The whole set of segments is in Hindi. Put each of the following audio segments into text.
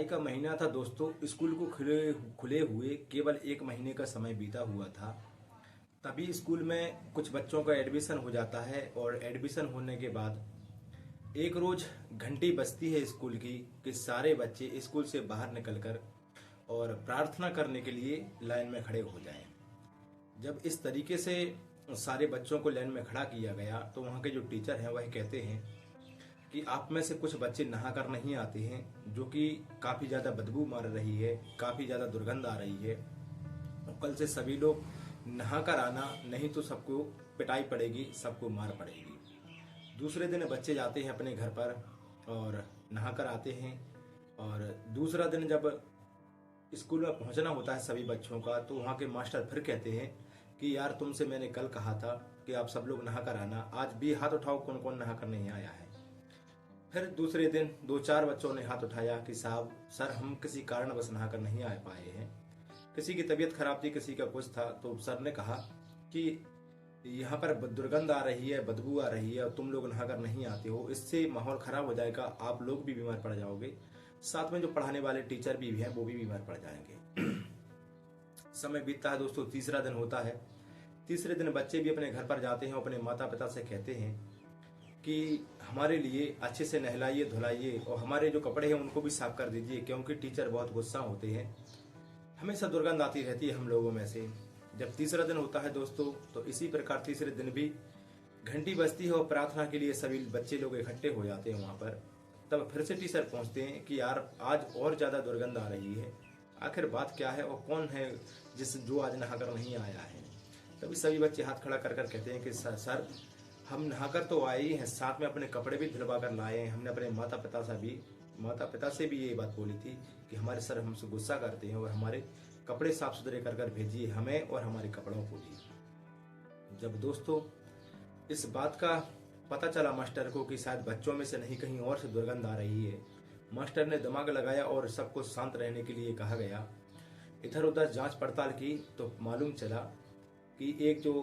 जुलाई का महीना था दोस्तों। स्कूल को खुले खुले हुए केवल एक महीने का समय बीता हुआ था। तभी स्कूल में कुछ बच्चों का एडमिशन हो जाता है और एडमिशन होने के बाद एक रोज घंटी बजती है स्कूल की कि सारे बच्चे स्कूल से बाहर निकलकर और प्रार्थना करने के लिए लाइन में खड़े हो जाएं। जब इस तरीके से सारे बच्चों को लाइन में खड़ा किया गया तो वहाँ के जो टीचर हैं वह कहते हैं कि आप में से कुछ बच्चे नहाकर नहीं आते हैं, जो कि काफ़ी ज़्यादा बदबू मार रही है, काफ़ी ज़्यादा दुर्गंध आ रही है। और कल से सभी लोग नहाकर आना, नहीं तो सबको पिटाई पड़ेगी, सबको मार पड़ेगी। दूसरे दिन बच्चे जाते हैं अपने घर पर और नहाकर आते हैं। और दूसरा दिन जब स्कूल में पहुंचना होता है सभी बच्चों का, तो वहाँ के मास्टर फिर कहते हैं कि यार तुमसे मैंने कल कहा था कि आप सब लोग नहाकर आना, आज भी हाथ उठाओ कौन कौन नहाकर नहीं आया है। फिर दूसरे दिन 2-4 बच्चों ने हाथ उठाया कि साहब सर हम किसी कारणवश नहाकर नहीं आ पाए हैं, किसी की तबीयत खराब थी, किसी का कुछ था। तो सर ने कहा कि यहाँ पर दुर्गंध आ रही है, बदबू आ रही है और तुम लोग नहाकर नहीं आते हो, इससे माहौल खराब हो जाएगा, आप लोग भी बीमार पड़ जाओगे, साथ में जो पढ़ाने वाले टीचर भी हैं वो भी बीमार पड़ जाएंगे। समय बीतता है दोस्तों, तीसरा दिन होता है। तीसरे दिन बच्चे भी अपने घर पर जाते हैं, अपने माता पिता से कहते हैं कि हमारे लिए अच्छे से नहलाइए धुलाइए और हमारे जो कपड़े हैं उनको भी साफ कर दीजिए, क्योंकि टीचर बहुत गुस्सा होते हैं, हमेशा दुर्गंध आती रहती है हम लोगों में से। जब तीसरा दिन होता है दोस्तों, तो इसी प्रकार तीसरे दिन भी घंटी बजती है और प्रार्थना के लिए सभी बच्चे लोग इकट्ठे हो जाते हैं वहाँ पर। तब फिर से टीचर पहुँचते हैं कि यार आज और ज़्यादा दुर्गंध आ रही है, आखिर बात क्या है और कौन है जो आज नहाकर नहीं आया है। तभी सभी बच्चे हाथ खड़ा कर कहते हैं कि सर हम नहाकर तो आए ही हैं, साथ में अपने कपड़े भी धुलवा कर लाए हैं। हमने अपने माता पिता से भी ये बात बोली थी कि हमारे सर हमसे गुस्सा करते हैं और हमारे कपड़े साफ सुथरे कर भेजिए हमें और हमारे कपड़ों को भी। जब दोस्तों इस बात का पता चला मास्टर को कि शायद बच्चों में से नहीं कहीं और से दुर्गंध आ रही है, मास्टर ने दिमाग लगाया और सबको शांत रहने के लिए कहा गया। इधर उधर जांच पड़ताल की तो मालूम चला कि एक जो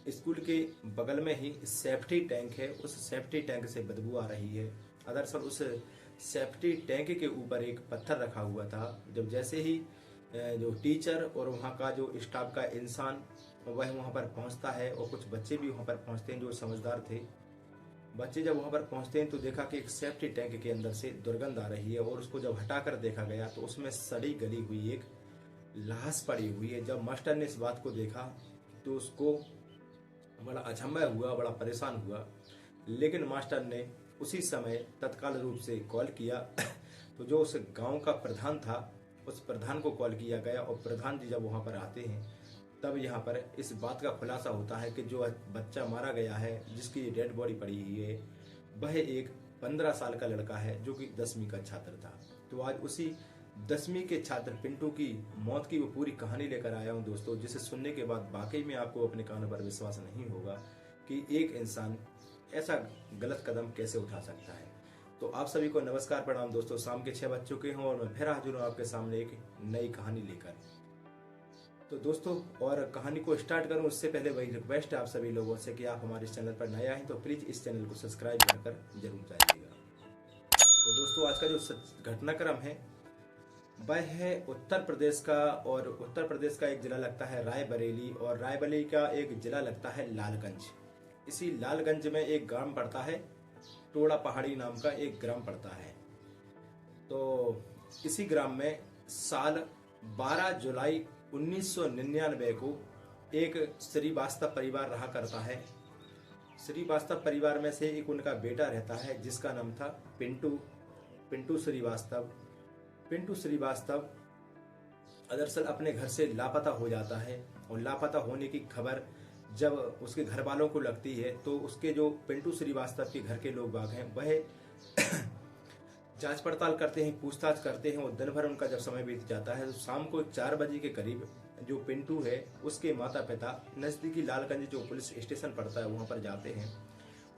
स्कूल के बगल में ही सेफ्टी टैंक है, उस सेफ्टी टैंक से बदबू आ रही है। दरअसल उस सेफ्टी टैंक के ऊपर एक पत्थर रखा हुआ था। जब जैसे ही जो टीचर और वहाँ का जो स्टाफ का इंसान वह वहाँ पर पहुँचता है और कुछ बच्चे भी वहाँ पर पहुँचते हैं जो समझदार थे। बच्चे जब वहाँ पर पहुँचते हैं तो देखा कि एक सेफ्टी टैंक के अंदर से दुर्गंध आ रही है और उसको जब हटाकर देखा गया तो उसमें सड़ी गली हुई एक लाश पड़ी हुई है। जब मास्टर ने इस बात को देखा तो उसको बड़ा अचंभा हुआ, बड़ा परेशान हुआ, लेकिन मास्टर ने उसी समय तत्काल रूप से कॉल किया। तो जो उस गांव का प्रधान था उस प्रधान को कॉल किया गया और प्रधान जी जब वहां पर आते हैं तब यहाँ पर इस बात का खुलासा होता है कि जो बच्चा मारा गया है, जिसकी डेड बॉडी पड़ी हुई है, वह एक 15 साल का लड़का है जो कि 10वीं का छात्र था। तो आज उसी 10वीं के छात्र पिंटू की मौत की वो पूरी कहानी लेकर आया हूँ दोस्तों, जिसे सुनने के बाद वाकई में आपको अपने कानों पर विश्वास नहीं होगा कि एक इंसान ऐसा गलत कदम कैसे उठा सकता है। तो आप सभी को नमस्कार प्रणाम दोस्तों, शाम के 6 बज चुके हैं और मैं फिर हाजिर हूँ आपके सामने एक नई कहानी लेकर। तो दोस्तों और कहानी को स्टार्ट करूँ उससे पहले वही रिक्वेस्ट है आप सभी लोगों से कि आप हमारे इस चैनल पर नए आए हैं तो प्लीज़ इस चैनल को सब्सक्राइब कर जरूर जाइएगा। तो दोस्तों आज का जो घटनाक्रम है वह है उत्तर प्रदेश का, और उत्तर प्रदेश का एक जिला लगता है रायबरेली और रायबरेली का एक जिला लगता है लालगंज। इसी लालगंज में एक ग्राम पड़ता है, टोड़ा पहाड़ी नाम का एक ग्राम पड़ता है। तो इसी ग्राम में साल 12 जुलाई 1999 को एक श्रीवास्तव परिवार रहा करता है। श्रीवास्तव परिवार में से एक उनका बेटा रहता है जिसका नाम था पिंटू श्रीवास्तव। पिंटू श्रीवास्तव दरअसल अपने घर से लापता हो जाता है और लापता होने की खबर जब उसके घर वालों को लगती है तो उसके जो पिंटू श्रीवास्तव के घर के लोग बाग हैं वह जांच पड़ताल करते हैं, पूछताछ करते हैं और दिन भर उनका जब समय बीत जाता है तो शाम को 4 बजे के करीब जो पिंटू है उसके माता पिता नज़दीकी लालगंज जो पुलिस स्टेशन पड़ता है वहाँ पर जाते हैं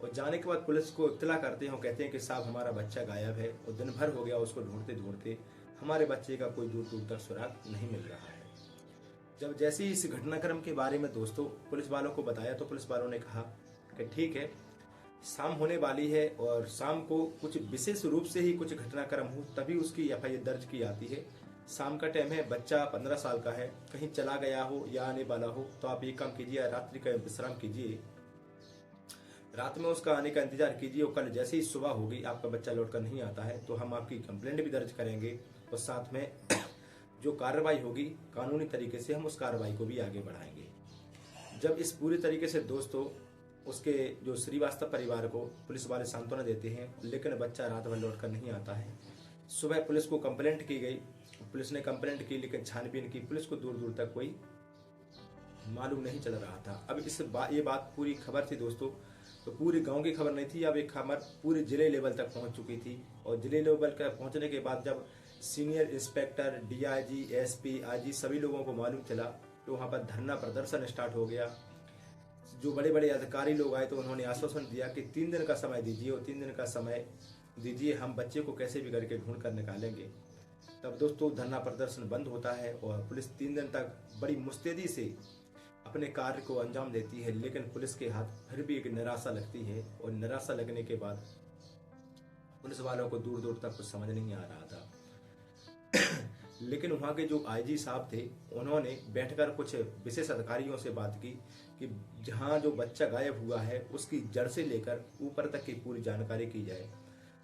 और जाने के बाद पुलिस को इत्तला करते हैं और कहते हैं कि साहब हमारा बच्चा गायब है और दिन भर हो गया उसको ढूंढते ढूंढते, हमारे बच्चे का कोई दूर दूर तक सुराग नहीं मिल रहा है। जब जैसे ही इस घटनाक्रम के बारे में दोस्तों पुलिस वालों को बताया तो पुलिस वालों ने कहा कि ठीक है, शाम होने वाली है और शाम को कुछ विशेष रूप से ही कुछ घटनाक्रम हो तभी उसकी एफआईआर दर्ज की जाती है। शाम का टाइम है, बच्चा 15 साल का है, कहीं चला गया हो या आने वाला हो तो आप एक काम कीजिए, रात्रि का विश्राम कीजिए, रात में उसका आने का इंतजार कीजिए और कल जैसे ही सुबह होगी आपका बच्चा लौटकर नहीं आता है तो हम आपकी कंप्लेंट भी दर्ज करेंगे और साथ में जो कार्रवाई होगी कानूनी तरीके से हम उस कार्रवाई को भी आगे बढ़ाएंगे। जब इस पूरी तरीके से दोस्तों उसके जो श्रीवास्तव परिवार को पुलिस वाले सांत्वना देते हैं, लेकिन बच्चा रात भर लौट कर नहीं आता है। सुबह पुलिस को कंप्लेंट की गई, पुलिस ने कंप्लेंट की लेकिन छानबीन की, पुलिस को दूर दूर तक कोई मालूम नहीं चल रहा था। अब ये बात पूरी खबर थी दोस्तों, तो पूरे गांव की खबर नहीं थी, अब एक खबर पूरे जिले लेवल तक पहुंच चुकी थी। और जिले लेवल तक पहुंचने के बाद जब senior inspector, DIG, SP, IG सभी लोगों को मालूम चला तो वहां पर धरना प्रदर्शन स्टार्ट हो गया। जो बड़े बड़े अधिकारी लोग आए तो उन्होंने आश्वासन दिया कि 3 दिन का समय दीजिए और 3 दिन का समय दीजिए, हम बच्चे को कैसे भी करके ढूंढ कर निकालेंगे। तब दोस्तों धरना प्रदर्शन बंद होता है और पुलिस 3 दिन तक बड़ी मुस्तैदी से अपने कार्य को अंजाम देती है, लेकिन पुलिस के हाथ फिर भी एक निराशा लगती है और निराशा लगने के बाद पुलिस वालों को दूर दूर तक कुछ समझ नहीं आ रहा था। लेकिन वहाँ के जो आईजी साहब थे उन्होंने बैठकर कुछ विशेष अधिकारियों से बात की कि जहाँ जो बच्चा गायब हुआ है उसकी जड़ से लेकर ऊपर तक की पूरी जानकारी की जाए।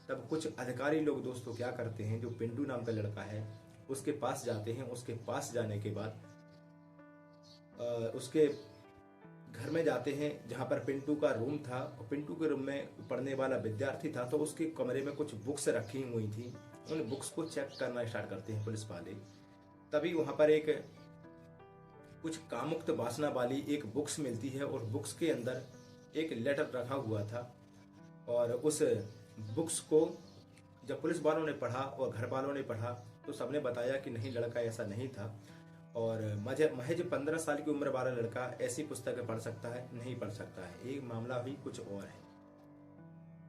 तब कुछ अधिकारी लोग दोस्तों क्या करते हैं, जो पिंटू नाम का लड़का है उसके पास जाते हैं। उसके पास जाने के बाद उसके घर में जाते हैं जहाँ पर पिंटू का रूम था और पिंटू के रूम में पढ़ने वाला विद्यार्थी था, तो उसके कमरे में कुछ बुक्स रखी हुई थी। उन बुक्स को चेक करना स्टार्ट करते हैं पुलिस वाले। तभी वहां पर एक कुछ कामुक्त वासना वाली एक बुक्स मिलती है और बुक्स के अंदर एक लेटर रखा हुआ था। और उस बुक्स को जब पुलिस वालों ने पढ़ा और घर वालों ने पढ़ा तो सबने बताया कि नहीं, लड़का ऐसा नहीं था और महज 15 साल की उम्र वाला लड़का ऐसी पुस्तकें पढ़ सकता है, नहीं पढ़ सकता है, एक मामला भी कुछ और है।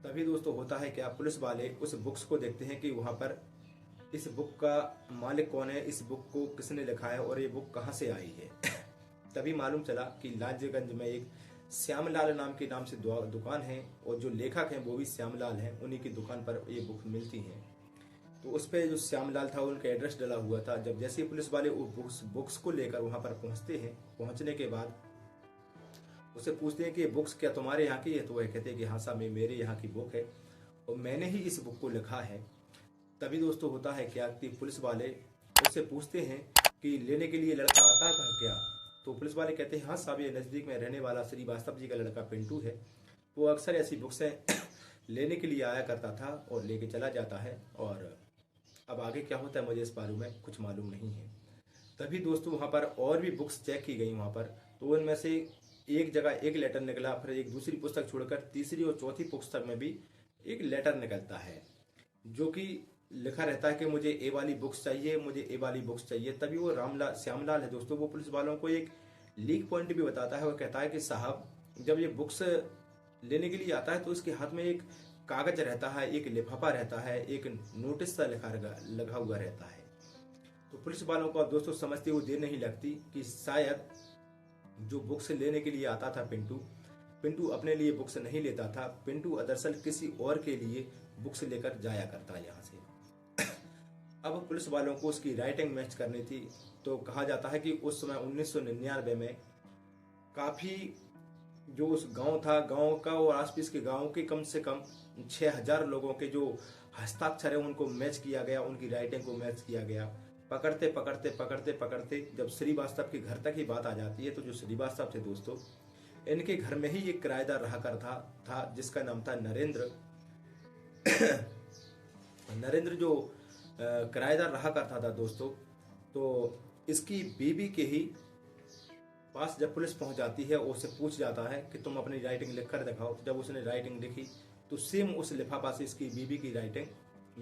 तभी दोस्तों होता है क्या, पुलिस वाले उस बुक्स को देखते हैं कि वहां पर इस बुक का मालिक कौन है, इस बुक को किसने लिखा है और ये बुक कहाँ से आई है। तभी मालूम चला कि लालजगंज में एक श्यामलाल नाम के नाम से दुकान है और जो लेखक हैं वो भी श्यामलाल हैं, उन्हीं की दुकान पर ये बुक मिलती हैं। तो उस पर जो श्यामलाल था उनका एड्रेस डला हुआ था। जब जैसे ही पुलिस वाले बुक्स को लेकर वहां पर पहुंचते हैं, पहुंचने के बाद उसे पूछते हैं कि ये बुक्स क्या तुम्हारे यहाँ की है, तो वह कहते हैं कि हाँ साहब मेरे यहाँ की बुक है और मैंने ही इस बुक को लिखा है। तभी दोस्तों होता है क्या कि पुलिस वाले उससे पूछते हैं कि लेने के लिए लड़का आता था क्या, तो पुलिस वाले कहते हैं हाँ साहब ये नज़दीक में रहने वाला श्रीवास्तव जी का लड़का पिंटू है, वो अक्सर ऐसी बुक्सें लेने के लिए आया करता था और लेके चला जाता है। और अब आगे क्या होता है मुझे इस बारे में कुछ मालूम नहीं है। तभी दोस्तों वहाँ पर और भी बुक्स चेक की गई वहाँ पर, तो उनमें से एक जगह एक लेटर निकला, फिर एक दूसरी पुस्तक छोड़कर तीसरी और चौथी पुस्तक में भी एक लेटर निकलता है जो कि लिखा रहता है कि मुझे ए वाली बुक्स चाहिए, मुझे ए वाली बुक्स चाहिए। तभी वो श्यामलाल है दोस्तों, वो पुलिस वालों को एक लीक पॉइंट भी बताता है और कहता है कि साहब जब ये बुक्स लेने के लिए आता है तो इसके हाथ में एक कागज रहता है, एक लिफाफा रहता है, एक नोटिस सा लगा हुआ रहता है। तो पुलिस वालों को दोस्तों समझते हुए देर नहीं लगती कि शायद जो बुक्स लेने के लिए आता था पिंटू अपने लिए बुक्स नहीं लेता था, पिंटू दरअसल किसी और के लिए बुक्स लेकर जाया करता यहाँ से। अब पुलिस वालों को उसकी राइटिंग मैच करनी थी, तो कहा जाता है कि उस समय 1999 में काफी जो उस गांव था, गांव का और आसपास के गांव के कम से कम 6000 लोगों के जो हस्ताक्षर है उनको मैच किया गया, उनकी राइटिंग को मैच किया गया। पकड़ते पकड़ते पकड़ते पकड़ते जब श्रीवास्तव के घर तक ही बात आ जाती है, तो जो श्रीवास्तव थे दोस्तों, इनके घर में ही एक किराएदार रहा करता था जिसका नाम था नरेंद्र। नरेंद्र जो किराएदार रहा करता था दोस्तों, तो इसकी बीवी के ही पास जब पुलिस पहुंच जाती है और उससे पूछ जाता है कि तुम अपनी राइटिंग लिख कर दिखाओ। तो जब उसने राइटिंग लिखी तो सेम उस लिफाफा से इसकी बीवी की राइटिंग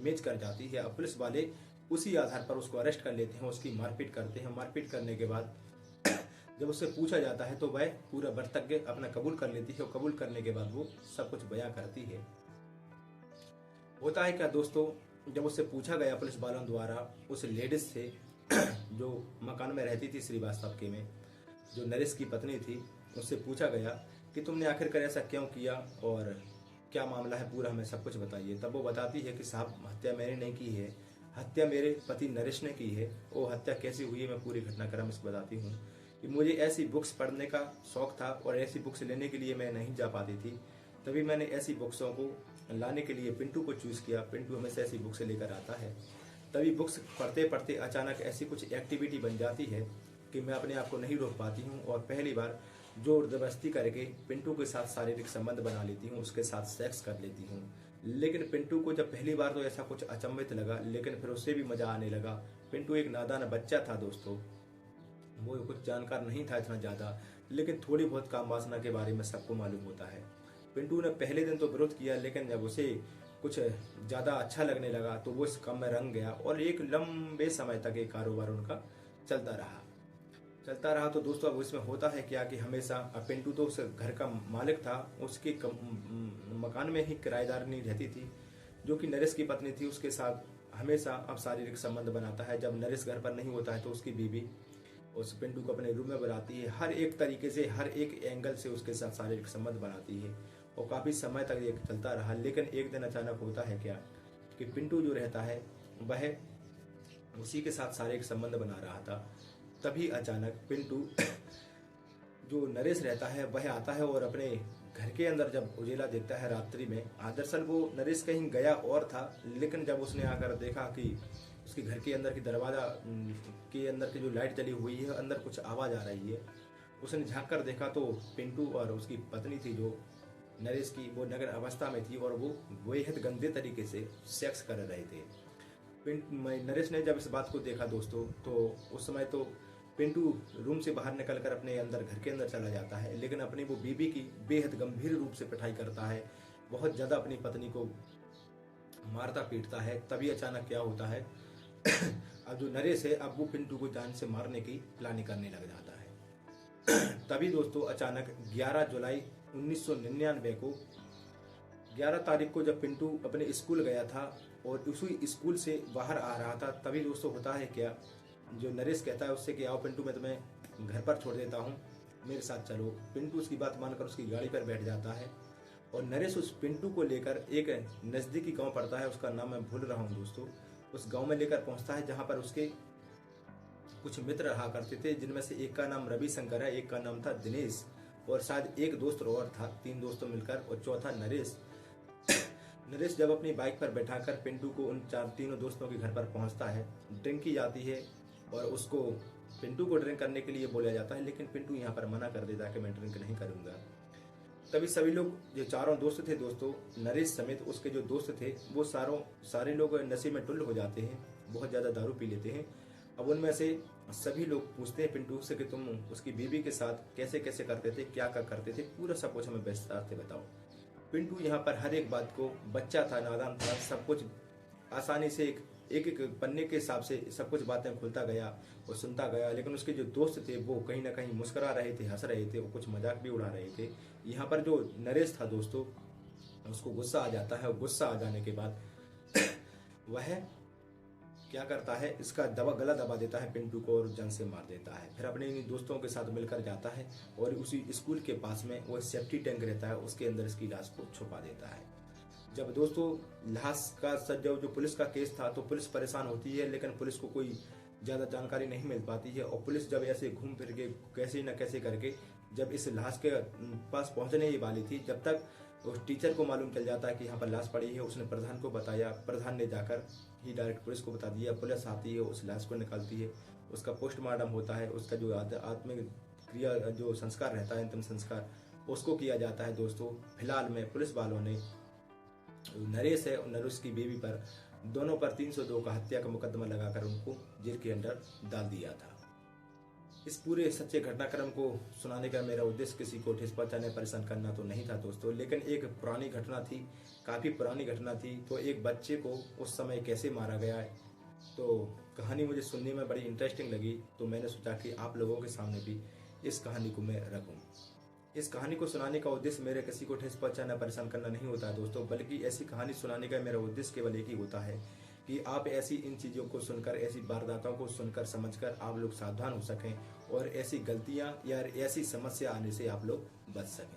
मैच कर जाती है। अब पुलिस वाले उसी आधार पर उसको अरेस्ट कर लेते हैं, उसकी मारपीट करते हैं। मारपीट करने के बाद जब उससे पूछा जाता है तो वह पूरा वक्तव्य अपना कबूल कर लेती है और कबूल करने के बाद वो सब कुछ बयां करती है। होता है क्या दोस्तों, जब उससे पूछा गया पुलिस वालों द्वारा उस लेडीज से जो मकान में रहती थी श्रीवास्तव के में, जो नरेश की पत्नी थी, उससे पूछा गया कि तुमने आखिरकार ऐसा क्यों किया और क्या मामला है पूरा हमें सब कुछ बताइए। तब वो बताती है कि साहब हत्या मैंने नहीं की है, हत्या मेरे पति नरेश ने की है। वो हत्या कैसी हुई है मैं पूरी घटनाक्रम इसको बताती हूँ। कि मुझे ऐसी बुक्स पढ़ने का शौक था और ऐसी बुक्स लेने के लिए मैं नहीं जा पाती थी। तभी मैंने ऐसी बुक्सों को लाने के लिए पिंटू को चूज़ किया। पिंटू हमेशा ऐसी बुक्स लेकर आता है। तभी बुक्स पढ़ते पढ़ते अचानक ऐसी कुछ एक्टिविटी बन जाती है कि मैं अपने आप को नहीं रोक पाती हूँ और पहली बार जोर जबरदस्ती करके पिंटू के साथ शारीरिक संबंध बना लेती हूँ, उसके साथ सेक्स कर लेती हूँ। लेकिन पिंटू को जब पहली बार तो ऐसा कुछ अचंभित लगा, लेकिन फिर उससे भी मजा आने लगा। पिंटू एक नादान बच्चा था दोस्तों, वो कुछ जानकार नहीं था इतना ज़्यादा, लेकिन थोड़ी बहुत काम वासना के बारे में सबको मालूम होता है। पिंटू ने पहले दिन तो विरोध किया, लेकिन जब उसे कुछ ज़्यादा अच्छा लगने लगा तो वो इस काम में रंग गया और एक लंबे समय तक ये कारोबार उनका चलता रहा। तो दोस्तों अब इसमें होता है क्या कि हमेशा, अब पिंटू तो उस घर का मालिक था, उसके मकान में ही किराएदार नहीं रहती थी जो कि नरेश की पत्नी थी। उसके साथ हमेशा अब शारीरिक संबंध बनाता है। जब नरेश घर पर नहीं होता है तो उसकी बीवी उस पिंटू को अपने रूम में बुलाती है, हर एक तरीके से हर एक एंगल से उसके साथ शारीरिक संबंध बनाती है और काफ़ी समय तक ये चलता रहा। लेकिन एक दिन अचानक होता है क्या कि पिंटू जो रहता है वह उसी के साथ शारीरिक संबंध बना रहा था। तभी अचानक पिंटू जो नरेश रहता है वह आता है और अपने घर के अंदर जब उजेला देखता है रात्रि में, दरअसल वो नरेश कहीं गया और था, लेकिन जब उसने आकर देखा कि उसके घर के अंदर की दरवाज़ा के अंदर की जो लाइट जली हुई है, अंदर कुछ आवाज़ आ रही है, उसने झांक कर देखा तो पिंटू और उसकी पत्नी थी जो नरेश की, वो नग्न अवस्था में थी और वो बेहद गंदे तरीके से सेक्स कर रहे थे। नरेश ने जब इस बात को देखा दोस्तों, तो उस समय तो पिंटू रूम से बाहर निकलकर अपने अंदर घर के अंदर चला जाता है, लेकिन अपनी वो बीबी की बेहद गंभीर रूप से पिटाई करता है, बहुत ज़्यादा अपनी पत्नी को मारता पीटता है। तभी अचानक क्या होता है अब जो नरेश है अब वो पिंटू को जान से मारने की प्लानिंग करने लग जाता है। तभी दोस्तों अचानक 11 जुलाई 1999 को 11 तारीख को जब पिंटू अपने स्कूल गया था और उसी स्कूल से बाहर आ रहा था, तभी दोस्तों होता है क्या, जो नरेश कहता है उससे कि आओ पिंटू मैं तुम्हें घर पर छोड़ देता हूँ, मेरे साथ चलो। पिंटू उसकी बात मानकर उसकी गाड़ी पर बैठ जाता है और नरेश उस पिंटू को लेकर एक नज़दीकी गांव पड़ता है, उसका नाम मैं भूल रहा हूँ दोस्तों, उस गांव में लेकर पहुँचता है जहाँ पर उसके कुछ मित्र रहा करते थे, जिनमें से एक का नाम रविशंकर है, एक का नाम था दिनेश और शायद एक दोस्त और था, 3 दोस्तों मिलकर, और चौथा नरेश। नरेश जब अपनी बाइक पर बैठाकर पिंटू को उन तीनों दोस्तों के घर पर पहुंचता है, ड्रिंक की जाती है और उसको पिंटू को ड्रिंक करने के लिए बोला जाता है, लेकिन पिंटू यहाँ पर मना कर देता है कि मैं ड्रिंक नहीं करूँगा। तभी सभी लोग, जो 4 दोस्त थे दोस्तों, नरेश समेत उसके जो दोस्त थे, वो सारे लोग नशे में टुल्ल हो जाते हैं, बहुत ज़्यादा दारू पी लेते हैं। अब उनमें से सभी लोग पूछते हैं पिंटू से कि तुम उसकी बीवी के साथ कैसे कैसे करते थे, क्या क्या करते थे, पूरा सब कुछ हमें विस्तार से बताओ। पिंटू यहाँ पर हर एक बात को, बच्चा था, नादान था, सब कुछ आसानी से एक एक पन्ने के हिसाब से सब कुछ बातें खुलता गया और सुनता गया। लेकिन उसके जो दोस्त थे वो कहीं ना कहीं मुस्करा रहे थे, हंस रहे थे, वो कुछ मजाक भी उड़ा रहे थे। यहाँ पर जो नरेश था दोस्तों, उसको गुस्सा आ जाता है और गुस्सा आ जाने के बाद वह क्या करता है, इसका गला दबा देता है पिंटू को और जान से मार देता है। फिर अपने इन दोस्तों के साथ मिलकर जाता है और उसी स्कूल के पास में वो सेफ्टी टैंक रहता है, उसके अंदर इसकी लाश को छुपा देता है। जब दोस्तों लाश का जो पुलिस का केस था, तो पुलिस परेशान होती है, लेकिन पुलिस को कोई ज़्यादा जानकारी नहीं मिल पाती है और पुलिस जब ऐसे घूम फिर के कैसे न कैसे करके जब इस लाश के पास पहुंचने ही वाली थी, जब तक उस टीचर को मालूम चल जाता है कि यहाँ पर लाश पड़ी है, उसने प्रधान को बताया, प्रधान ने जाकर ही डायरेक्ट पुलिस को बता दिया। पुलिस आती है, उस लाश को निकालती है, उसका पोस्टमार्टम होता है, उसका जो आत्मिक क्रिया जो संस्कार रहता है, अंतिम संस्कार, उसको किया जाता है। दोस्तों फिलहाल में पुलिस वालों ने नरेश है और नरेश की बेबी पर, दोनों पर 302 का हत्या का मुकदमा लगाकर उनको जेल के अंदर डाल दिया था। इस पूरे सच्चे घटनाक्रम को सुनाने का मेरा उद्देश्य किसी को ठेस पहुंचाने परेशान करना तो नहीं था दोस्तों, लेकिन एक पुरानी घटना थी, काफ़ी पुरानी घटना थी। तो एक बच्चे को उस समय कैसे मारा गया है, तो कहानी मुझे सुनने में बड़ी इंटरेस्टिंग लगी, तो मैंने सोचा कि आप लोगों के सामने भी इस कहानी को मैं रखूँ। इस कहानी को सुनाने का उद्देश्य मेरे किसी को ठेस पहुंचाना परेशान करना नहीं होता है दोस्तों, बल्कि ऐसी कहानी सुनाने का मेरा उद्देश्य केवल एक ही होता है कि आप ऐसी इन चीज़ों को सुनकर, ऐसी वारदातों को सुनकर समझकर आप लोग सावधान हो सकें और ऐसी गलतियां या ऐसी समस्या आने से आप लोग बच सकें।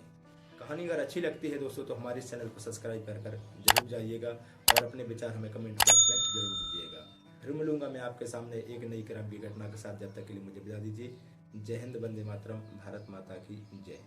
कहानी अगर अच्छी लगती है दोस्तों तो हमारे इस चैनल को सब्सक्राइब कर जरूर जाइएगा और अपने विचार हमें कमेंट बॉक्स में जरूर दीजिएगा। फिर मिलूंगा मैं आपके सामने एक नई क्रांति घटना के साथ। जब तक के लिए मुझे विदा दीजिए। जय हिंद, वंदे मातरम, भारत माता की जय।